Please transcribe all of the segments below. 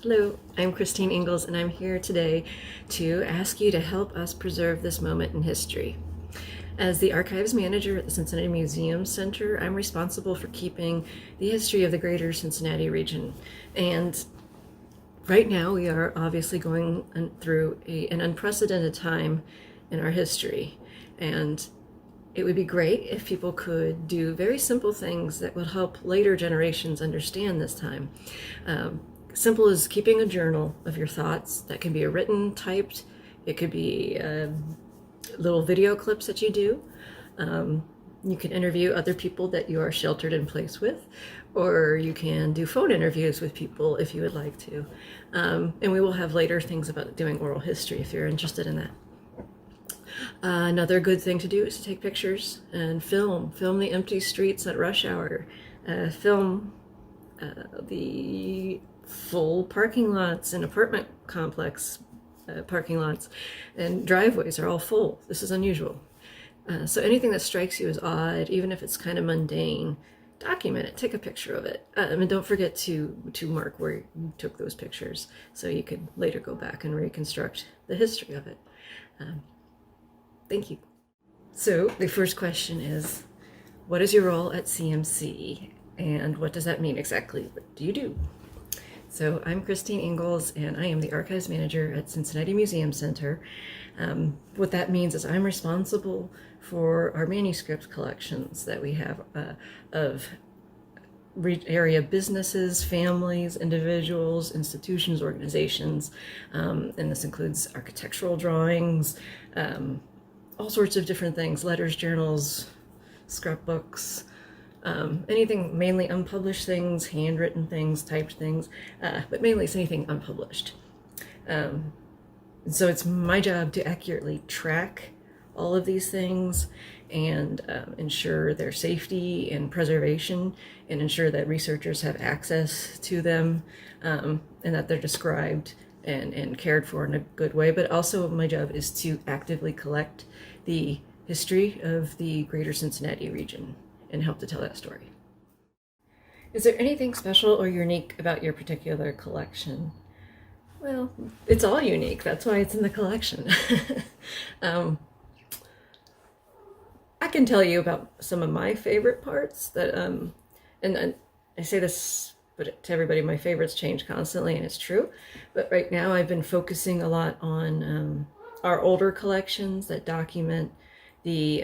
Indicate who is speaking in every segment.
Speaker 1: Hello, I'm Christine Engels, and I'm here today to ask you to help us preserve this moment in history. As the archives manager at the Cincinnati Museum Center, I'm responsible for keeping the history of the greater Cincinnati region. And right now, we are obviously going through an unprecedented time in our history. And it would be great if people could do very simple things that would help later generations understand this time. Simple as keeping a journal of your thoughts. That can be a written, typed, it could be little video clips that you do. You can interview other people that you are sheltered in place with, or you can do phone interviews with people if you would like to. And we will have later things about doing oral history if you're interested in that. Another good thing to do is to take pictures and film the empty streets at rush hour, film the full parking lots and apartment complex parking lots and driveways are all full. This is unusual. So anything that strikes you as odd, even if it's kind of mundane, document it, take a picture of it. And don't forget to mark where you took those pictures so you could later go back and reconstruct the history of it. Thank you. So the first question is, what is your role at CMC and what does that mean exactly? What do you do? So I'm Christine Engels and I am the archives manager at Cincinnati Museum Center. What that means is I'm responsible for our manuscript collections that we have of area businesses, families, individuals, institutions, organizations, and this includes architectural drawings, all sorts of different things, letters, journals, scrapbooks, anything, mainly unpublished things, handwritten things, typed things, but mainly it's anything unpublished. So it's my job to accurately track all of these things and ensure their safety and preservation and ensure that researchers have access to them and that they're described and cared for in a good way. But also my job is to actively collect the history of the greater Cincinnati region and help to tell that story. Is there anything special or unique about your particular collection? Well, it's all unique. That's why it's in the collection. I can tell you about some of my favorite parts that, and I say this but to everybody, my favorites change constantly, and it's true. But right now I've been focusing a lot on our older collections that document the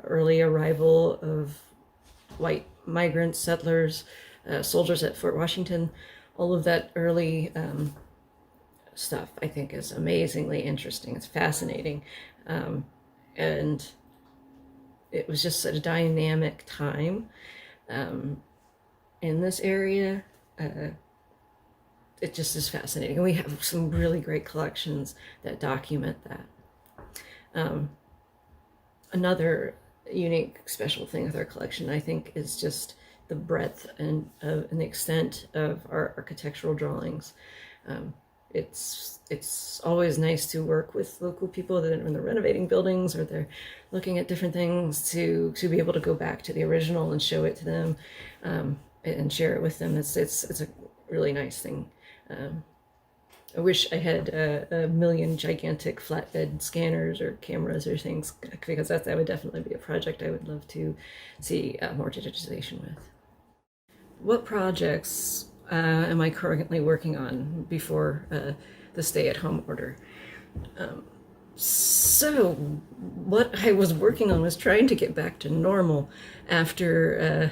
Speaker 1: early arrival of white migrants, settlers, soldiers at Fort Washington. All of that early stuff I think is amazingly interesting. It's fascinating. And it was just a dynamic time in this area. It just is fascinating. And we have some really great collections that document that. Another unique special thing with our collection, I think, is just the breadth and the extent of our architectural drawings. It's always nice to work with local people that are renovating buildings or they're looking at different things to be able to go back to the original and show it to them and share it with them. It's a really nice thing. I wish I had a million gigantic flatbed scanners or cameras or things, because that would definitely be a project I would love to see more digitization with. What projects am I currently working on before the stay-at-home order? So what I was working on was trying to get back to normal after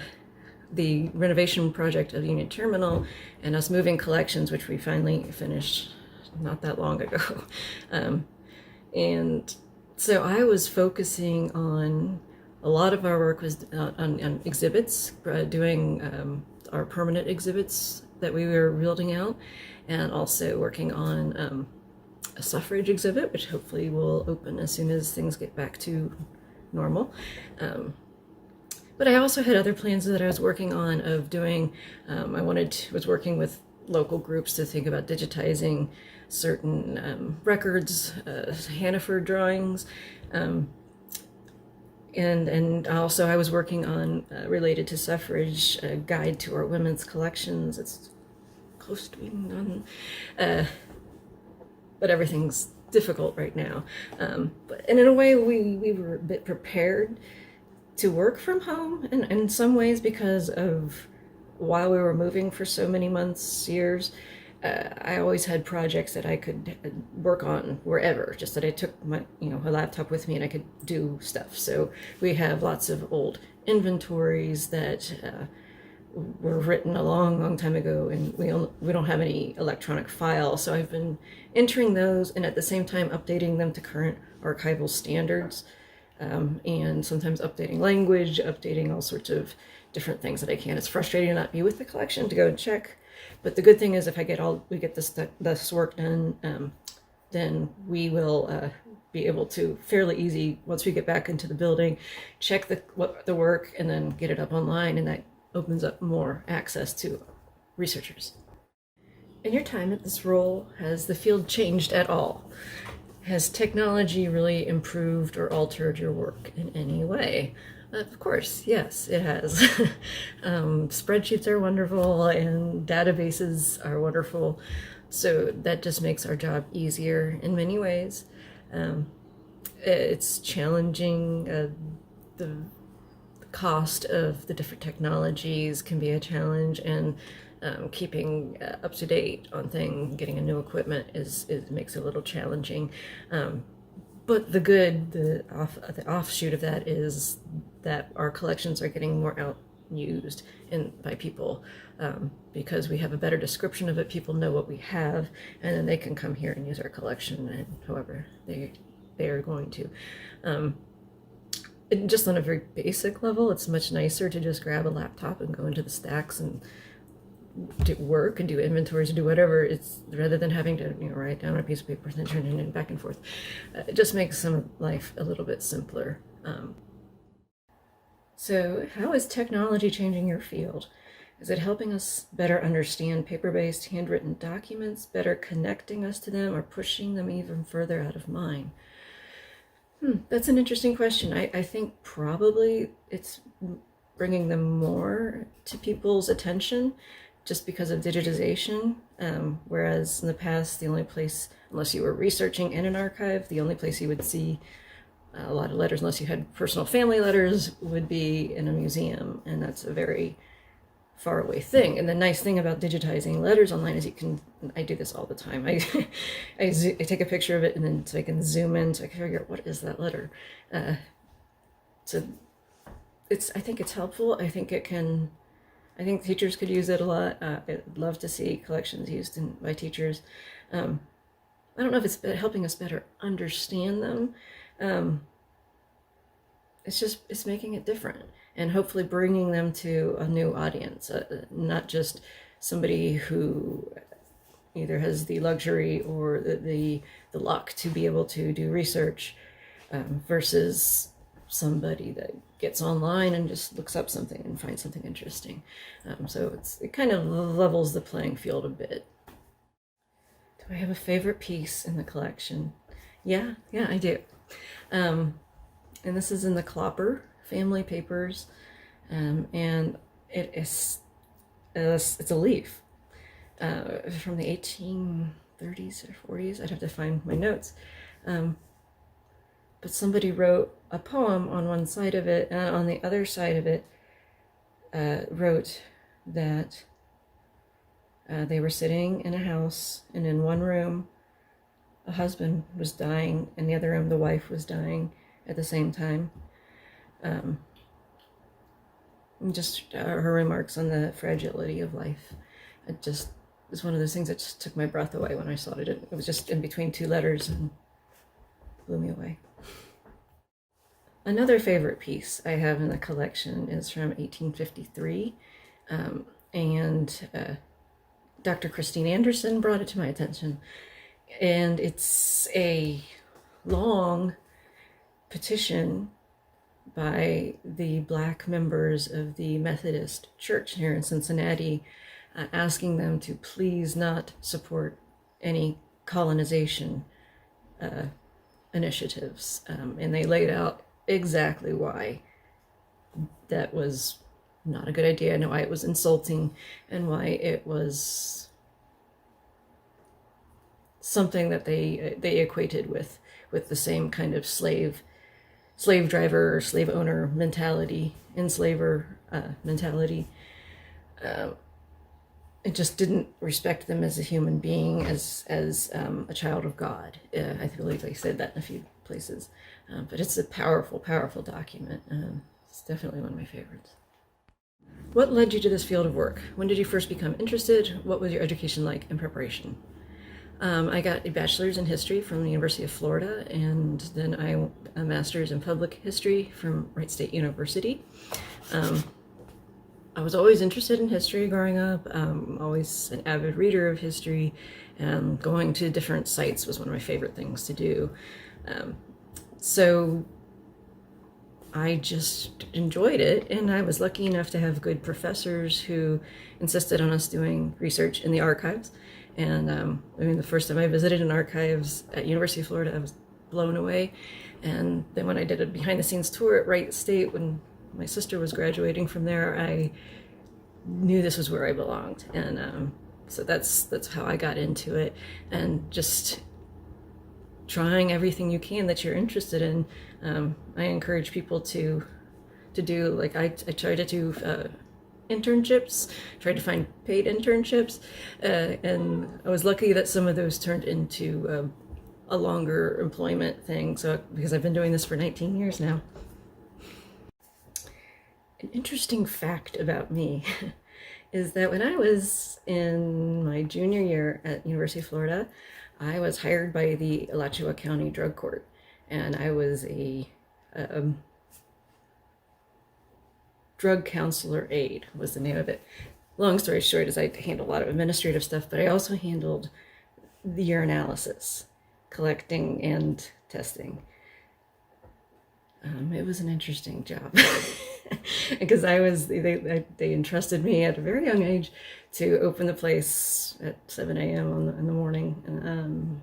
Speaker 1: the renovation project of Union Terminal and us moving collections, which we finally finished not that long ago. And so I was focusing on, a lot of our work was on exhibits, doing our permanent exhibits that we were building out, and also working on a suffrage exhibit, which hopefully will open as soon as things get back to normal. But I also had other plans that I was working on of doing, was working with local groups to think about digitizing certain records, Hannaford drawings, and also I was working on, related to suffrage, a guide to our women's collections. It's close to being done. But everything's difficult right now. And in a way, we were a bit prepared to work from home in some ways because of while we were moving for so many months, years, I always had projects that I could work on wherever, just that I took my, a laptop with me and I could do stuff. So we have lots of old inventories that were written a long time ago, and we don't have any electronic files. So I've been entering those and at the same time updating them to current archival standards, and sometimes updating language, updating all sorts of different things that I can. It's frustrating to not be with the collection to go and check, but the good thing is if we get this work done, then we will be able to fairly easy, once we get back into the building, check the work and then get it up online, and that opens up more access to researchers. In your time at this role, has the field changed at all? Has technology really improved or altered your work in any way? Of course, yes, it has. Spreadsheets are wonderful and databases are wonderful. So that just makes our job easier in many ways. It's challenging. The cost of the different technologies can be a challenge, and keeping up to date on things, getting a new equipment makes it a little challenging. But the offshoot of that is that our collections are getting more used by people, because we have a better description of it. People know what we have, and then they can come here and use our collection, and however they are going to. Just on a very basic level, it's much nicer to just grab a laptop and go into the stacks and do work and do inventories and do whatever. It's rather than having to write down on a piece of paper and then turn it in back and forth. It just makes some life a little bit simpler. So how is technology changing your field? Is it helping us better understand paper-based handwritten documents, better connecting us to them, or pushing them even further out of mind? That's an interesting question. I think probably it's bringing them more to people's attention just because of digitization, whereas in the past, the only place, unless you were researching in an archive, the only place you would see a lot of letters, unless you had personal family letters, would be in a museum, and that's a very far away thing. And the nice thing about digitizing letters online is I do this all the time. I take a picture of it, and then so I can zoom in so I can figure out what is that letter. So I think it's helpful. I think teachers could use it a lot. I'd love to see collections used by teachers. I don't know if it's helping us better understand them. It's making it different, and hopefully bringing them to a new audience, not just somebody who either has the luxury or the luck to be able to do research, versus somebody that gets online and just looks up something and finds something interesting. So it kind of levels the playing field a bit. Do I have a favorite piece in the collection? Yeah, I do. And this is in the Clopper family papers, and it's a leaf from the 1830s or 40s. I'd have to find my notes, but somebody wrote a poem on one side of it, and on the other side of it wrote that they were sitting in a house, and in one room a husband was dying, in the other room the wife was dying at the same time. Just her remarks on the fragility of life. It was one of those things that just took my breath away when I saw it. It was just in between two letters and blew me away. Another favorite piece I have in the collection is from 1853, and Dr. Christine Anderson brought it to my attention, and it's a long petition by the Black members of the Methodist Church here in Cincinnati, asking them to please not support any colonization initiatives. And they laid out exactly why that was not a good idea, and why it was insulting, and why it was something that they equated with the same kind of slave driver or slave owner mentality, enslaver mentality. It just didn't respect them as a human being, as a child of God. I believe they said that in a few places. But it's a powerful, powerful document. It's definitely one of my favorites. What led you to this field of work? When did you first become interested? What was your education like in preparation? I got a bachelor's in history from the University of Florida, and then a master's in public history from Wright State University. I was always interested in history growing up, always an avid reader of history, and going to different sites was one of my favorite things to do. So I just enjoyed it, and I was lucky enough to have good professors who insisted on us doing research in the archives. And the first time I visited an archives at University of Florida, I was blown away. And then when I did a behind-the-scenes tour at Wright State when my sister was graduating from there, I knew this was where I belonged. And so that's how I got into it. And just trying everything you can that you're interested in. I encourage people to do, like I try to do internships, tried to find paid internships, and I was lucky that some of those turned into a longer employment thing. So because I've been doing this for 19 years now. An interesting fact about me is that when I was in my junior year at University of Florida, I was hired by the Alachua County Drug Court, and I was a drug counselor aide was the name of it. Long story short is I handled a lot of administrative stuff, but I also handled the urinalysis, collecting and testing. It was an interesting job because they entrusted me at a very young age to open the place at 7 a.m. in the morning and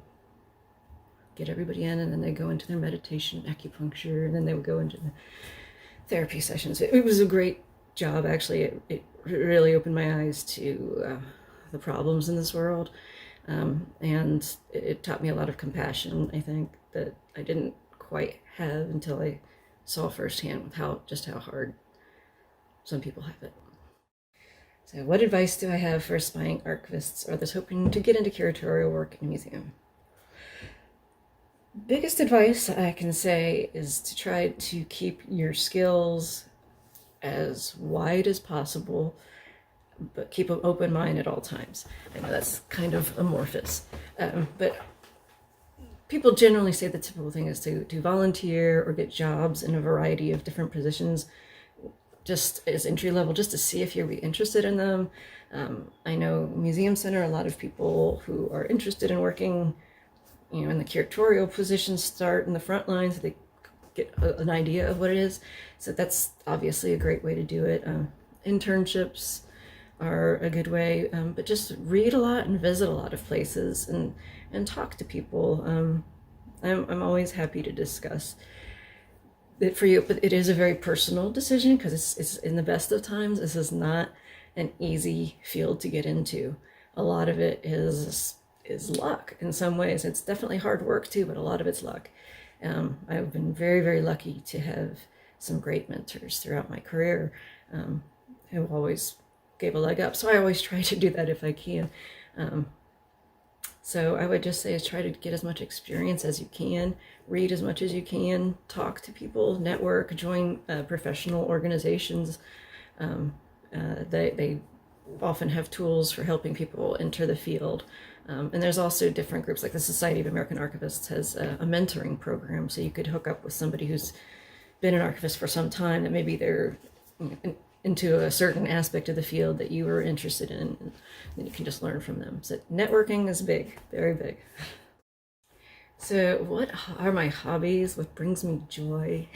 Speaker 1: get everybody in, and then they go into their meditation, acupuncture, and then they would go into the therapy sessions. It was a great job, actually. It really opened my eyes to the problems in this world, and it taught me a lot of compassion, I think, that I didn't quite have until I saw firsthand with how hard some people have it. So what advice do I have for aspiring archivists or those hoping to get into curatorial work in a museum? Biggest advice I can say is to try to keep your skills as wide as possible, but keep an open mind at all times. I know that's kind of amorphous, but people generally say the typical thing is to volunteer or get jobs in a variety of different positions, just as entry level, just to see if you'll be interested in them. I know Museum Center, a lot of people who are interested in working, in the curatorial positions start in the front line so they get an idea of what it is. So that's obviously a great way to do it. Internships are a good way, but just read a lot and visit a lot of places and talk to people. I'm always happy to discuss it for you, but it is a very personal decision because it's in the best of times. This is not an easy field to get into. A lot of it is luck in some ways. It's definitely hard work too, but a lot of it's luck. I've been very, very lucky to have some great mentors throughout my career who always gave a leg up. So I always try to do that if I can. So I would just say is try to get as much experience as you can, read as much as you can, talk to people, network, join professional organizations. They often have tools for helping people enter the field. And there's also different groups, like the Society of American Archivists has a mentoring program, so you could hook up with somebody who's been an archivist for some time, that maybe they're into a certain aspect of the field that you were interested in, and then you can just learn from them. So networking is big, very big. So what are my hobbies? What brings me joy?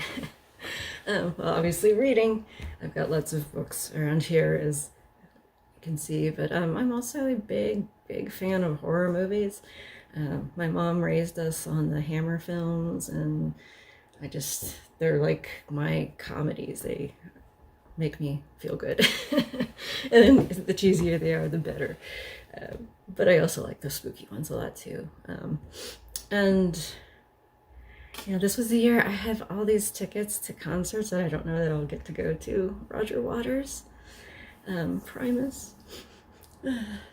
Speaker 1: Well, obviously reading. I've got lots of books around here, as you can see, but I'm also a big fan of horror movies. My mom raised us on the Hammer films, and they're like my comedies. They make me feel good. And the cheesier they are, the better. But I also like the spooky ones a lot too. And this was the year I have all these tickets to concerts that I don't know that I'll get to go to. Roger Waters, Primus,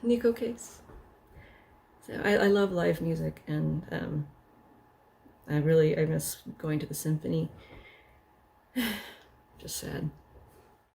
Speaker 1: Nico Case. So I love live music, and I miss going to the symphony. Just sad.